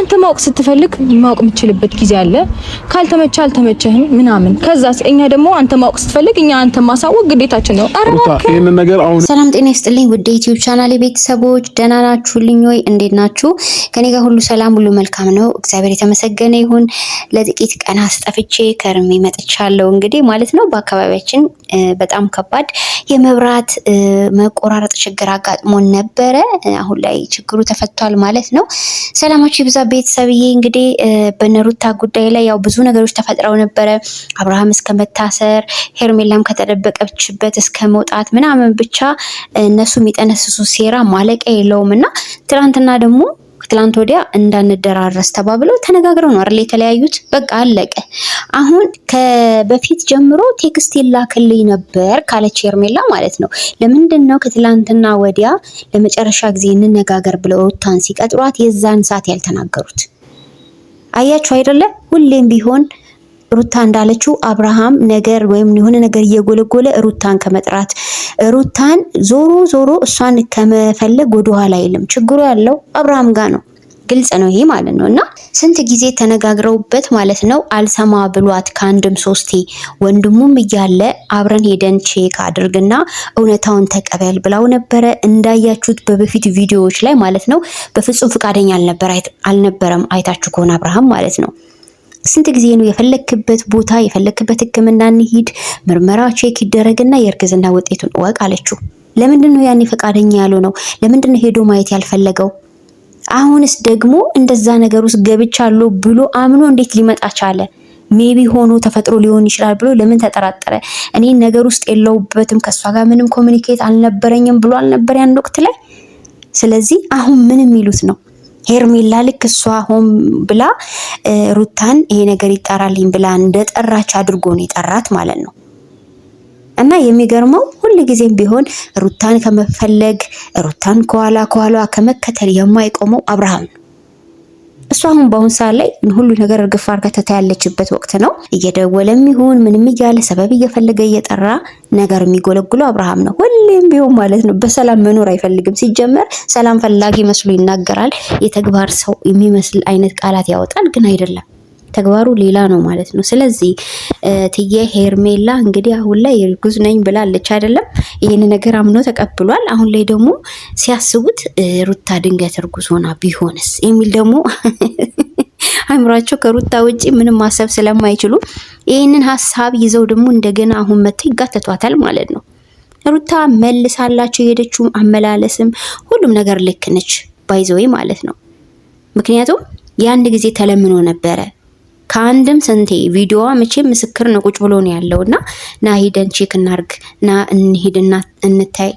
አንተ ማወቅ ስትፈልግ ማወቅ የምትችልበት ጊዜ አለ። ካልተመቻ አልተመቸህም ምናምን። ከዛስ እኛ ደግሞ አንተ ማወቅ ስትፈልግ እኛ አንተ ማሳወቅ ግዴታችን ነው። ይሄን ነገር አሁን ሰላም ጤና ይስጥልኝ ውድ ዩቲዩብ ቻናሌ ቤተሰቦች ደህና ናችሁልኝ ወይ? እንዴት ናችሁ? ከኔ ጋር ሁሉ ሰላም ሁሉ መልካም ነው። እግዚአብሔር የተመሰገነ ይሁን። ለጥቂት ቀናት ጠፍቼ ከርሜ መጥቻለሁ እንግዲህ ማለት ነው። በአካባቢያችን በጣም ከባድ የመብራት መቆራረጥ ችግር አጋጥሞን ነበረ። አሁን ላይ ችግሩ ተፈቷል ማለት ነው። ሰላማችሁ ይብዛ ቤተሰብዬ። እንግዲህ በነሩታ ጉዳይ ላይ ያው ብዙ ነገሮች ተፈጥረው ነበረ። አብርሃም እስከ መታሰር፣ ሄርሜላም ከተደበቀችበት እስከ መውጣት ምናምን ብቻ እነሱ የሚጠነስሱ ሴራ ማለቂያ የለውምና ትናንትና ደግሞ ትላንት ወዲያ እንዳንደራረስ ተባብለው ተነጋግረው ነው አይደል የተለያዩት። በቃ አለቀ። አሁን ከበፊት ጀምሮ ቴክስት ይላክልኝ ነበር ካለች ሄርሜላ ማለት ነው። ለምንድነው ከትላንትና ወዲያ ለመጨረሻ ጊዜ እንነጋገር ብለው ሩታን ሲቀጥሯት የዛን ሰዓት ያልተናገሩት? አያችሁ አይደለ? ሁሌም ቢሆን ሩታ እንዳለችው አብርሃም ነገር ወይም የሆነ ነገር እየጎለጎለ ሩታን ከመጥራት ሩታን ዞሮ እሷን ከመፈለግ ወደ ኋላ አይልም። ችግሩ ያለው አብርሃም ጋር ነው። ግልጽ ነው ይሄ ማለት ነው። እና ስንት ጊዜ ተነጋግረውበት ማለት ነው። አልሰማ ብሏት ከአንድም ሶስቴ ወንድሙም እያለ አብረን ሄደን ቼክ አድርግና እውነታውን ተቀበል ብላው ነበረ። እንዳያችሁት በበፊት ቪዲዮዎች ላይ ማለት ነው። በፍጹም ፍቃደኛ አልነበረም። አይታችሁ ከሆነ አብርሃም ማለት ነው። ስንት ጊዜ ነው የፈለክበት ቦታ የፈለክበት ሕክምና እንሂድ ምርመራ ቼክ ይደረግና የእርግዝና ውጤቱን ወቅ አለችው። ለምንድን ነው ያኔ ፈቃደኛ ያልሆነው? ለምንድን ነው ሄዶ ማየት ያልፈለገው? አሁንስ ደግሞ እንደዛ ነገር ውስጥ ገብቻለሁ ብሎ አምኖ እንዴት ሊመጣ ቻለ? ሜቢ ሆኖ ተፈጥሮ ሊሆን ይችላል ብሎ ለምን ተጠራጠረ? እኔ ነገር ውስጥ የለውበትም ከሷ ጋር ምንም ኮሙኒኬት አልነበረኝም ብሎ አልነበር ያን ወቅት ላይ። ስለዚህ አሁን ምን የሚሉት ነው? ሄርሜላ ልክ እሷ ሆን ብላ ሩታን ይሄ ነገር ይጣራልኝ ብላ እንደጠራች አድርጎ ነው የጠራት ማለት ነው። እና የሚገርመው ሁሉ ጊዜም ቢሆን ሩታን ከመፈለግ ሩታን ከኋላ ከመከተል የማይቆመው አብርሃም ነው። እሷ አሁን በአሁን ሰዓት ላይ ሁሉ ነገር እርግፍ አድርጋ ተታያለችበት ወቅት ነው። እየደወለም ይሁን ምንም እያለ ሰበብ እየፈለገ እየጠራ ነገር የሚጎለጉለው አብርሃም ነው። ሁሌም ቢሆን ማለት ነው። በሰላም መኖር አይፈልግም። ሲጀመር ሰላም ፈላጊ መስሎ ይናገራል። የተግባር ሰው የሚመስል አይነት ቃላት ያወጣል፣ ግን አይደለም። ተግባሩ ሌላ ነው ማለት ነው። ስለዚህ ትዬ ሄርሜላ እንግዲህ አሁን ላይ እርጉዝ ነኝ ብላለች አይደለም? ይሄን ነገር አምኖ ተቀብሏል። አሁን ላይ ደግሞ ሲያስቡት ሩታ ድንገት እርጉዝ ሆና ቢሆንስ የሚል ደግሞ አእምሯቸው ከሩታ ውጪ ምንም ማሰብ ስለማይችሉ ይሄንን ሐሳብ ይዘው ደግሞ እንደገና አሁን መጥተው ይጋተቷታል ማለት ነው። ሩታ መልሳላቸው የሄደችው አመላለስም ሁሉም ነገር ልክ ነች ባይዘው ማለት ነው። ምክንያቱም የአንድ ጊዜ ተለምኖ ነበረ ከአንድም ስንቴ ቪዲዮዋ መቼም ምስክር ነው ቁጭ ብሎ ነው ያለውና ና ሄደን ቼክ እናርግ ና እንሂድና እንታይ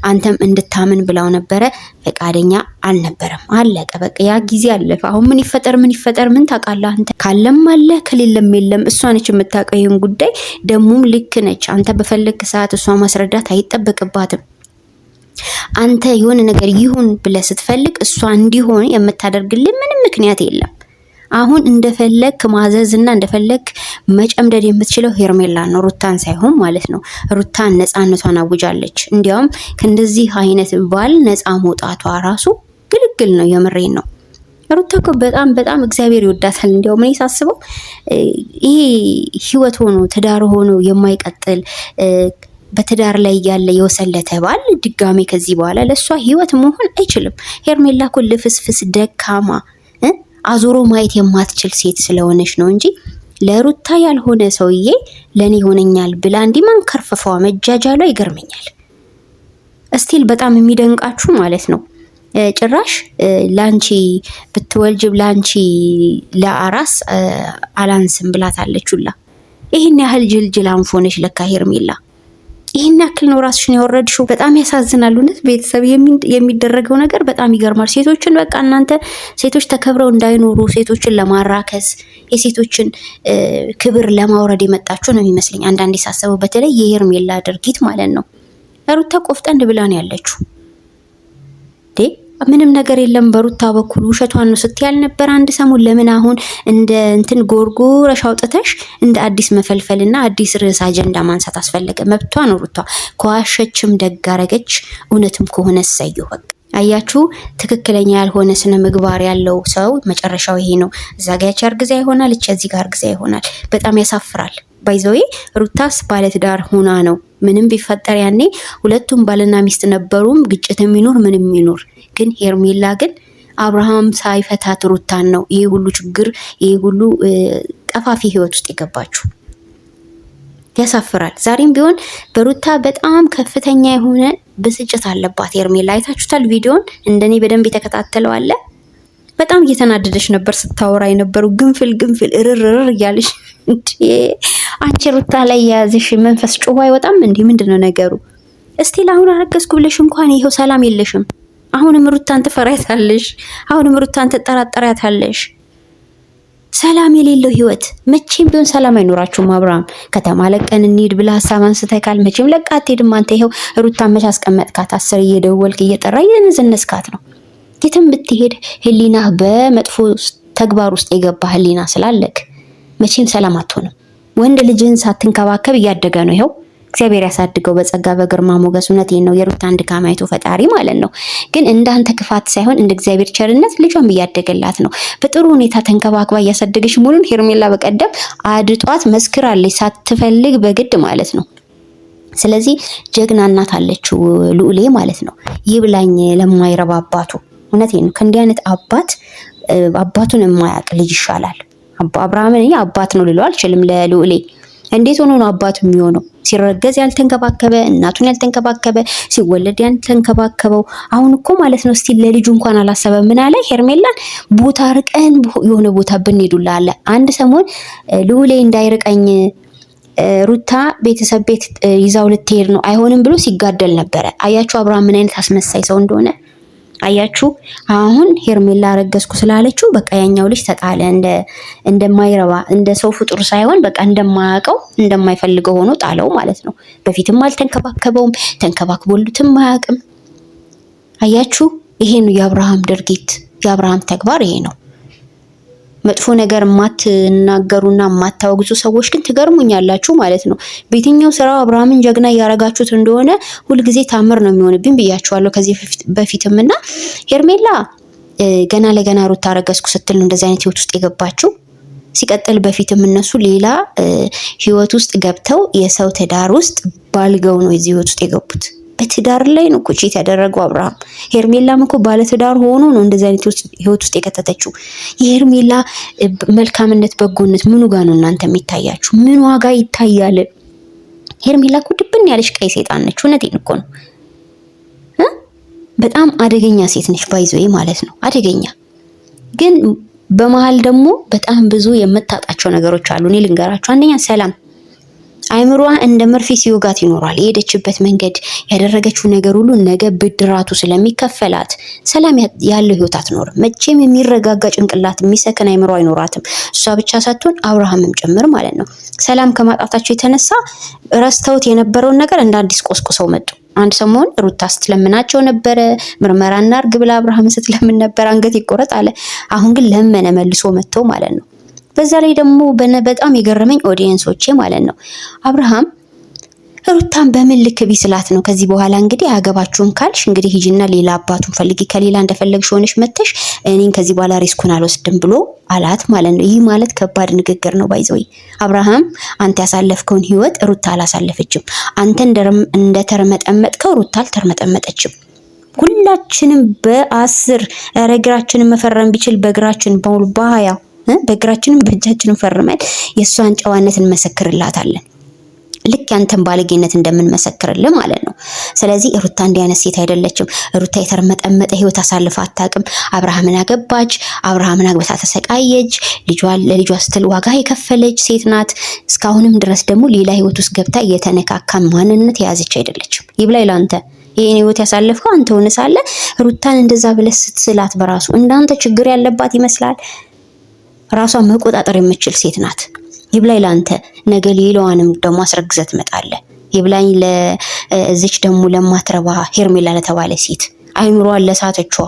አንተም እንድታምን ብላው ነበረ። ፈቃደኛ አልነበረም። አለቀ በቃ ያ ጊዜ አለፈ። አሁን ምን ይፈጠር ምን ታውቃለህ አንተ? ካለም አለ ከሌለም የለም። እሷ ነች የምታውቀው ይሄን ጉዳይ። ደሙም ልክ ነች። አንተ በፈለክ ሰዓት እሷ ማስረዳት አይጠበቅባትም። አንተ የሆነ ነገር ይሁን ብለህ ስትፈልግ እሷ እንዲሆን የምታደርግልህ ምንም ምክንያት የለም። አሁን እንደፈለክ ማዘዝና እንደፈለክ መጨምደድ የምትችለው ሄርሜላ ነው፣ ሩታን ሳይሆን ማለት ነው። ሩታን ነፃነቷን አውጃለች። እንዲያውም ከእንደዚህ አይነት ባል ነፃ መውጣቷ ራሱ ግልግል ነው። የምሬን ነው። ሩታ እኮ በጣም እግዚአብሔር ይወዳታል። እንዲያውም እኔ ሳስበው ይሄ ህይወት ሆኖ ትዳር ሆኖ የማይቀጥል በትዳር ላይ ያለ የወሰለተ ባል ድጋሜ ከዚህ በኋላ ለሷ ህይወት መሆን አይችልም። ሄርሜላ እኮ ልፍስፍስ ደካማ አዞሮ ማየት የማትችል ሴት ስለሆነች ነው እንጂ ለሩታ ያልሆነ ሰውዬ ለኔ ሆነኛል ብላ እንዲማን ከርፈፋዋ መጃጃሏ ይገርመኛል። እስቲል በጣም የሚደንቃችሁ ማለት ነው ጭራሽ ላንቺ ብትወልጅ ላንቺ ለአራስ አላንስም ብላታለችላ። ይሄን ያህል ጅልጅል አንፎነሽ ለካ ሄርሜላ። ይሄን ያክል ነው ራስሽን ያወረድሽው። በጣም ያሳዝናል። እውነት ቤተሰብ የሚደረገው ነገር በጣም ይገርማል። ሴቶችን በቃ እናንተ ሴቶች ተከብረው እንዳይኖሩ ሴቶችን ለማራከስ የሴቶችን ክብር ለማውረድ የመጣችሁ ነው የሚመስለኝ አንዳንዴ ሳስበው። በተለይ የሄርሜላ ድርጊት ማለት ነው። ሩታ ቆፍጠን ብላ ነው ያለችው። ምንም ነገር የለም በሩታ በኩል ውሸቷን ነው ስትያል ነበር አንድ ሰሞን። ለምን አሁን እንደ እንትን ጎርጎረሽ አውጥተሽ እንደ አዲስ መፈልፈልና አዲስ ርዕስ አጀንዳ ማንሳት አስፈለገ? መብቷ ነው ሩታ። ከዋሸችም ደግ አረገች፣ እውነትም ከሆነ እሰየው። በቃ አያችሁ ትክክለኛ ያልሆነ ስነ ምግባር ያለው ሰው መጨረሻው ይሄ ነው። እዛ ጋር ያቺ አርግዛ ይሆናል፣ እዚህ ጋር አርግዛ ይሆናል። በጣም ያሳፍራል። ባይዘዌ ሩታስ ባለትዳር ሆና ነው ምንም ቢፈጠር ያኔ ሁለቱም ባልና ሚስት ነበሩም፣ ግጭትም ይኖር ምንም ይኖር። ግን ሄርሜላ ግን አብርሃም ሳይፈታት ሩታን ነው ይሄ ሁሉ ችግር ይሄ ሁሉ ቀፋፊ ህይወት ውስጥ የገባችሁ። ያሳፍራል። ዛሬም ቢሆን በሩታ በጣም ከፍተኛ የሆነ ብስጭት አለባት ሄርሜላ። አይታችሁታል ቪዲዮን? እንደኔ በደንብ የተከታተለው አለ። በጣም እየተናደደች ነበር ስታወራ የነበረው። ግንፍል እርር እያለሽ እንዴ! አንቺ ሩታ ላይ የያዝሽ መንፈስ ጮሆ አይወጣም እንዴ? ምንድነው ነገሩ? እስቲ ለአሁን አረገዝኩ ብለሽ እንኳን ይሄው ሰላም የለሽም። አሁንም ሩታን ትፈሪያታለሽ፣ አሁንም ሩታን ትጠራጠሪያታለሽ። ሰላም የሌለው ህይወት መቼም ቢሆን ሰላም አይኖራችሁም። አብርሃም ከተማ ለቀን እንሂድ ብለህ ሀሳብ አንስተካል። መቼም ለቃ አትሄድም አንተ። ይኸው ሩታን መች አስቀመጥካት? 10 እየደወልክ እየጠራ እየነዘነስካት ነው። የትም ብትሄድ ህሊና በመጥፎ ተግባር ውስጥ የገባ ህሊና ስላለክ መቼም ሰላም አትሆንም። ወንድ ልጅህን ሳትንከባከብ እያደገ ነው። ይኸው እግዚአብሔር ያሳድገው በጸጋ በግርማ ሞገስ። እውነቴን ነው የሩታን ድካም አይቶ ፈጣሪ ማለት ነው። ግን እንዳንተ ክፋት ሳይሆን እንደ እግዚአብሔር ቸርነት ልጇም እያደገላት ነው። በጥሩ ሁኔታ ተንከባክባ እያሳደገች ሙሉን ሄርሜላ በቀደም አድጧት መስክራለች፣ ሳትፈልግ በግድ ማለት ነው። ስለዚህ ጀግና እናት አለችው ልዑሌ ማለት ነው። ይብላኝ ለማይረባ አባቱ። እውነቴን ነው። ከእንዲህ አይነት አባቱን የማያውቅ ልጅ ይሻላል። አብርሃምን እኔ አባት ነው ልለው አልችልም ለልዑሌ። እንዴት ሆኖ ነው አባቱ የሚሆነው? ሲረገዝ ያልተንከባከበ፣ እናቱን ያልተንከባከበ፣ ሲወለድ ያልተንከባከበው። አሁን እኮ ማለት ነው እስቲ ለልጁ እንኳን አላሰበም። ምን አለ ሄርሜላን ቦታ ርቀን የሆነ ቦታ ብንሄዱላ አለ። አንድ ሰሞን ልዑሌ እንዳይርቀኝ ሩታ ቤተሰብ ቤት ይዛው ልትሄድ ነው አይሆንም ብሎ ሲጋደል ነበረ። አያችሁ አብርሃም ምን አይነት አስመሳይ ሰው እንደሆነ አያችሁ። አሁን ሄርሜላ አረገዝኩ ስላለችው በቃ ያኛው ልጅ ተጣለ፣ እንደማይረባ እንደ ሰው ፍጡር ሳይሆን በቃ እንደማያውቀው እንደማይፈልገው ሆኖ ጣለው ማለት ነው። በፊትም አልተንከባከበውም፣ ተንከባክቦልትም አያውቅም። አያችሁ ይሄ ነው የአብርሃም ድርጊት፣ የአብርሃም ተግባር ይሄ ነው። መጥፎ ነገር ማትናገሩና ማታወግዙ ሰዎች ግን ትገርሙኛላችሁ ማለት ነው። በየትኛው ስራው አብርሃምን ጀግና እያረጋችሁት እንደሆነ ሁልጊዜ ታምር ነው የሚሆንብኝ ብያችኋለሁ ከዚህ በፊትምና ሄርሜላ ገና ለገና ሩታ አረገዝኩ ስትል ነው እንደዚህ አይነት ህይወት ውስጥ የገባችው። ሲቀጥል በፊትም እነሱ ሌላ ህይወት ውስጥ ገብተው የሰው ትዳር ውስጥ ባልገው ነው እዚህ ህይወት ውስጥ የገቡት። በትዳር ላይ ነው እኮ ቺት ያደረገው አብርሃም። ሄርሜላም እኮ ባለ ትዳር ሆኖ ነው እንደዚህ አይነት ህይወት ውስጥ የከተተችው። የሄርሜላ መልካምነት በጎነት ምኑ ጋር ነው እናንተ የሚታያችሁ? ምን ዋጋ ይታያል? ሄርሜላ እኮ ድብን ያለች ቀይ ሰይጣን ነች። እውነቴን እኮ ነው። በጣም አደገኛ ሴት ነች ባይዘይ ማለት ነው። አደገኛ ግን በመሃል ደግሞ በጣም ብዙ የምታጣቸው ነገሮች አሉ። እኔ ልንገራችሁ። አንደኛ ሰላም አይምሮዋ እንደ መርፌ ሲወጋት ይኖራል። የሄደችበት መንገድ ያደረገችው ነገር ሁሉ ነገ ብድራቱ ስለሚከፈላት ሰላም ያለው ህይወት አትኖርም። መቼም የሚረጋጋ ጭንቅላት የሚሰከን አይምሮ አይኖራትም። እሷ ብቻ ሳትሆን አብርሃምም ጭምር ማለት ነው። ሰላም ከማጣታቸው የተነሳ ረስተውት የነበረውን ነገር እንደ አዲስ ቆስቁሰው መጡ። አንድ ሰሞን ሩታ ስትለምናቸው ነበረ፣ ምርመራ እናርግ ብላ አብርሃምን ስትለምን ነበር። አንገት ይቆረጥ አለ። አሁን ግን ለመነ መልሶ መጥተው ማለት ነው። በዛ ላይ ደግሞ በጣም የገረመኝ ኦዲየንሶቼ ማለት ነው አብርሃም ሩታን በምን ልክ ቢስላት ነው ከዚህ በኋላ እንግዲህ አያገባችሁም ካልሽ እንግዲህ ሂጂና ሌላ አባቱን ፈልጊ፣ ከሌላ እንደፈለግሽ ሆነሽ መተሽ እኔን ከዚህ በኋላ ሪስኩን አልወስድም ብሎ አላት ማለት ነው። ይህ ማለት ከባድ ንግግር ነው። ባይዘይ አብርሃም አንተ ያሳለፍከውን ህይወት ሩታ አላሳለፈችም። አንተ እንደተርመጠመጥከው ሩታ አልተርመጠመጠችም። ሁላችንም በ10 እግራችንን መፈረም ቢችል በእግራችን በሙሉ በ20 በእግራችንም በእጃችንም ፈርመን የሷን ጨዋነት እንመሰክርላታለን። ልክ ያንተን ባለጌነት እንደምንመሰክርልህ ማለት ነው። ስለዚህ ሩታ እንዲህ አይነት ሴት አይደለችም። ሩታ የተርመጠመጠ ህይወት አሳልፋ አታውቅም። አብርሃምን አገባች፣ አብርሃምን አግብታ ተሰቃየች፣ ለልጇ ስትል ዋጋ የከፈለች ሴት ናት። እስካሁንም ድረስ ደግሞ ሌላ ህይወት ውስጥ ገብታ እየተነካካ ማንነት የያዘች አይደለችም። ይብላኝ ላንተ ይሄን ህይወት ያሳለፍከው አንተ ሆነ ሳለ ሩታን እንደዛ ብለህ ስትስላት በራሱ እንዳንተ ችግር ያለባት ይመስላል። ራሷን መቆጣጠር የምትችል ሴት ናት። ይብላኝ ላንተ ነገ ሌላዋንም ደግሞ አስረግዘህ ትመጣለህ። ይብላኝ ለዚች ደግሞ ለማትረባ ሄርሜላ ለተባለ ሴት አይምሯን ለሳተችዋ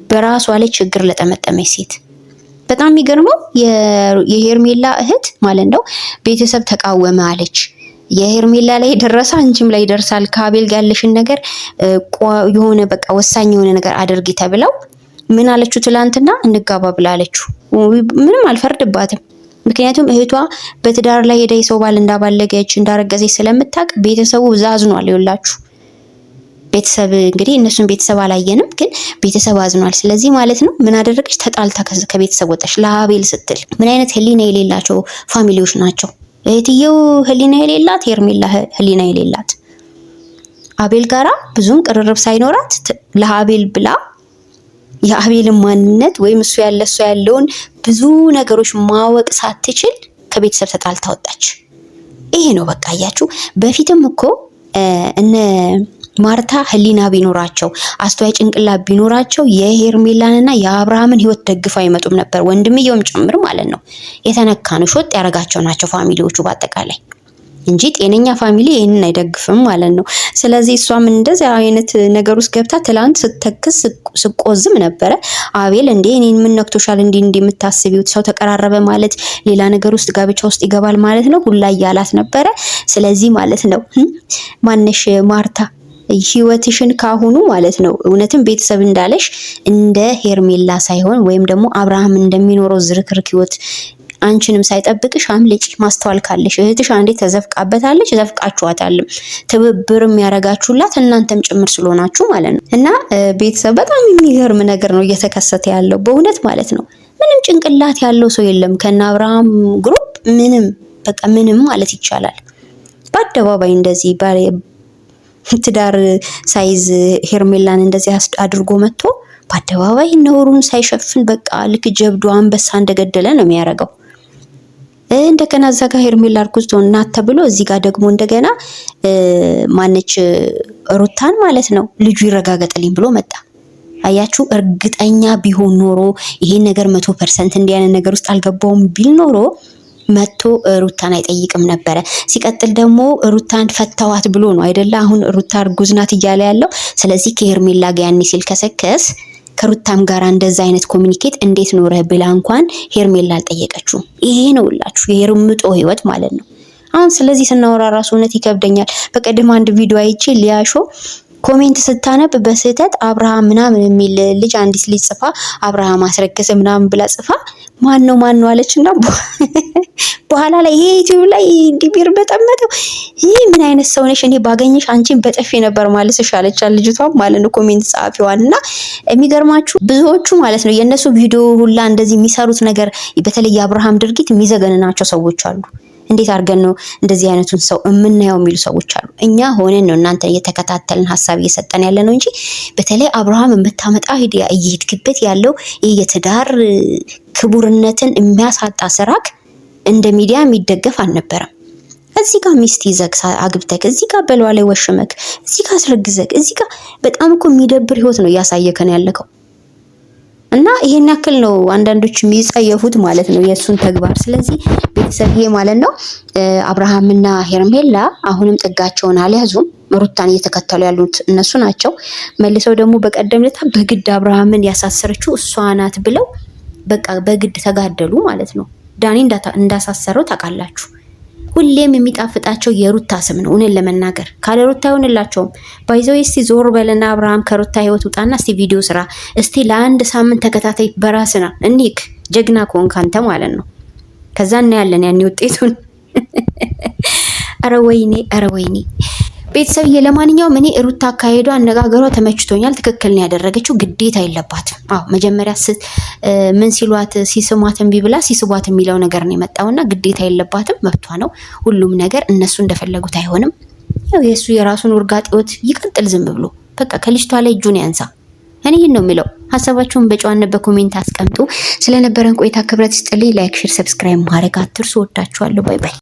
በራሷ ላይ ችግር ለጠመጠመች ሴት። በጣም የሚገርመው የሄርሜላ እህት ማለት ነው ቤተሰብ ተቃወመ አለች። የሄርሜላ ላይ ደረሰ አንቺም ላይ ይደርሳል። ከአቤል ጋር ያለሽን ነገር የሆነ በቃ ወሳኝ የሆነ ነገር አድርጊ ተብለው ምን አለችው? ትላንትና እንጋባ ብላ አለችው። ምንም አልፈርድባትም። ምክንያቱም እህቷ በትዳር ላይ ሄዳ የሰው ባል እንዳባለገች እንዳረገዘች ስለምታውቅ ቤተሰቡ አዝኗል። ይኸውላችሁ ቤተሰብ እንግዲህ እነሱን ቤተሰብ አላየንም፣ ግን ቤተሰብ አዝኗል። ስለዚህ ማለት ነው ምን አደረገች? ተጣልታ ከቤተሰብ ወጣች ለአቤል ስትል። ምን አይነት ህሊና የሌላቸው ፋሚሊዎች ናቸው። እህትየው ህሊና የሌላት፣ ሄርሜላ ህሊና የሌላት። አቤል ጋራ ብዙም ቅርርብ ሳይኖራት ለአቤል ብላ የአቤልን ማንነት ወይም እሱ ያለውን ብዙ ነገሮች ማወቅ ሳትችል ከቤተሰብ ተጣልታ ወጣች። ይሄ ነው በቃ። አያችሁ በፊትም እኮ እነ ማርታ ህሊና ቢኖራቸው አስተዋይ ጭንቅላት ቢኖራቸው የሄርሜላንና የአብርሃምን ህይወት ደግፈው አይመጡም ነበር። ወንድምየውም ጭምር ማለት ነው። የተነካኑ ሾጥ ያረጋቸው ናቸው ፋሚሊዎቹ በአጠቃላይ እንጂ ጤነኛ ፋሚሊ ይሄንን አይደግፍም ማለት ነው። ስለዚህ እሷም እንደዚህ አይነት ነገር ውስጥ ገብታ ትላንት ስትተክስ ስቆዝም ነበረ። አቤል እንዴ እኔን ምን ነክቶሻል እንዴ የምታስቢው ሰው ተቀራረበ ማለት ሌላ ነገር ውስጥ ጋብቻ ውስጥ ይገባል ማለት ነው ሁላ እያላት ነበረ። ስለዚህ ማለት ነው ማነሽ ማርታ ህይወትሽን ካሁኑ ማለት ነው እውነትም ቤተሰብ እንዳለሽ እንደ ሄርሜላ ሳይሆን ወይም ደግሞ አብርሃም እንደሚኖረው ዝርክርክ ህይወት አንቺንም ሳይጠብቅሽ አምልጪ። ማስተዋል ካለሽ እህትሽ አንዴ ተዘፍቃበታለች፣ ዘፍቃችኋታልም። ትብብርም ያረጋችሁላት እናንተም ጭምር ስለሆናችሁ ማለት ነው። እና ቤተሰብ በጣም የሚገርም ነገር ነው እየተከሰተ ያለው በእውነት ማለት ነው። ምንም ጭንቅላት ያለው ሰው የለም ከነ አብርሃም ግሩፕ ምንም በቃ ምንም ማለት ይቻላል። በአደባባይ እንደዚህ ትዳር ሳይዝ ሄርሜላን እንደዚህ አድርጎ መጥቶ በአደባባይ ነውሩን ሳይሸፍን በቃ ልክ ጀብዱ አንበሳ እንደገደለ ነው የሚያደርገው። እንደገና እዛ ጋር ሄርሜላ እርጉዝ ናት ተብሎ እዚህ ጋር ደግሞ እንደገና ማነች ሩታን ማለት ነው ልጁ ይረጋገጥልኝ ብሎ መጣ። አያችሁ እርግጠኛ ቢሆን ኖሮ ይሄን ነገር 100% እንዲያነ ነገር ውስጥ አልገባውም ቢል ኖሮ መጥቶ ሩታን አይጠይቅም ነበረ። ሲቀጥል ደግሞ ሩታን ፈታዋት ብሎ ነው አይደለ አሁን ሩታ እርጉዝ ናት እያለ ያለው። ስለዚህ ከሄርሜላ ጋር ያኔ ሲል ከሰከስ ከሩታም ጋር እንደዛ አይነት ኮሚኒኬት እንዴት ኖረ ብላ እንኳን ሄርሜላ አልጠየቀችውም። ይሄ ነውላችሁ የርምጦ ህይወት ማለት ነው። አሁን ስለዚህ ስናወራ ራሱ እውነት ይከብደኛል። በቀደም አንድ ቪዲዮ አይቼ ሊያሾ ኮሜንት ስታነብ በስህተት አብርሃም ምናምን የሚል ልጅ አንዲት ልጅ ጽፋ አብርሃም አስረገዘ ምናምን ብላ ጽፋ ማን ነው አለችና በኋላ ላይ ይሄ ዩቲዩብ ላይ እንዲቢር በጠመጠው ይሄ ምን አይነት ሰው ነሽ? እኔ ባገኝሽ አንቺን በጥፊ ነበር ማለትሽ አለች ልጅቷ ማለት ነው ኮሜንት ጻፊዋና። የሚገርማችሁ ብዙዎቹ ማለት ነው የነሱ ቪዲዮ ሁላ እንደዚህ የሚሰሩት ነገር በተለይ የአብርሃም ድርጊት የሚዘገንናቸው ሰዎች አሉ። እንዴት አድርገን ነው እንደዚህ አይነቱን ሰው የምናየው የሚሉ ሰዎች አሉ። እኛ ሆነን ነው እናንተ እየተከታተልን ሐሳብ እየሰጠን ያለ ነው እንጂ በተለይ አብርሃም የምታመጣ ሂዲያ እየሄድክበት ያለው የትዳር ክቡርነትን የሚያሳጣ ስራክ እንደ ሚዲያ የሚደገፍ አልነበረም። እዚህ ጋር ሚስት ይዘክ አግብተክ፣ እዚህ ጋር በለዋ ላይ ወሽመክ፣ እዚህ ጋር አስረግዘክ፣ እዚህ ጋር በጣም እኮ የሚደብር ህይወት ነው እያሳየከን ያለከው። እና ይሄን ያክል ነው አንዳንዶች የሚጸየፉት ማለት ነው የሱን ተግባር። ስለዚህ ቤተሰብ ይሄ ማለት ነው አብርሃምና ሄርሜላ አሁንም ጥጋቸውን አልያዙም። ሩታን እየተከተሉ ያሉት እነሱ ናቸው። መልሰው ደግሞ በቀደም ለታ በግድ አብርሃምን ያሳሰረችው እሷ ናት ብለው በቃ በግድ ተጋደሉ ማለት ነው። ዳኒ እንዳሳሰረው ታውቃላችሁ። ሁሌም የሚጣፍጣቸው የሩታ ስም ነው። እውነት ለመናገር ካለ ሩታ አይሆንላቸውም። ባይዘው እስቲ ዞር በለና አብርሃም ከሩታ ህይወት ውጣና እስቲ ቪዲዮ ስራ እስቲ ለአንድ ሳምንት ተከታታይ በራስና እንይክ ጀግና ኮንክ አንተ ማለት ነው። ከዛ እናያለን ያኔ ውጤቱን። ኧረ ወይኔ ቤተሰብዬ፣ ለማንኛውም እኔ ሩታ አካሄዷ አነጋገሯ ተመችቶኛል። ትክክል ነው ያደረገችው። ግዴታ የለባትም። አዎ መጀመሪያ ምን ሲሏት ሲስሟት እምቢ ብላ ሲስቧት የሚለው ነገር ነው የመጣውና ግዴታ የለባትም። መብቷ ነው። ሁሉም ነገር እነሱ እንደፈለጉት አይሆንም። ያው የሱ የራሱን ውርጋጤዎት ይቀጥል ዝም ብሎ በቃ ከልጅቷ ላይ እጁን ያንሳ። እኔ ይሄን ነው የሚለው። ሐሳባችሁን በጨዋነት በኮሜንት አስቀምጡ። ስለነበረን ቆይታ ክብረት ይስጥልኝ። ላይክ፣ ሼር፣ ሰብስክራይብ ማድረግ አትርሱ። ወዳችኋለሁ። ባይ ባይ።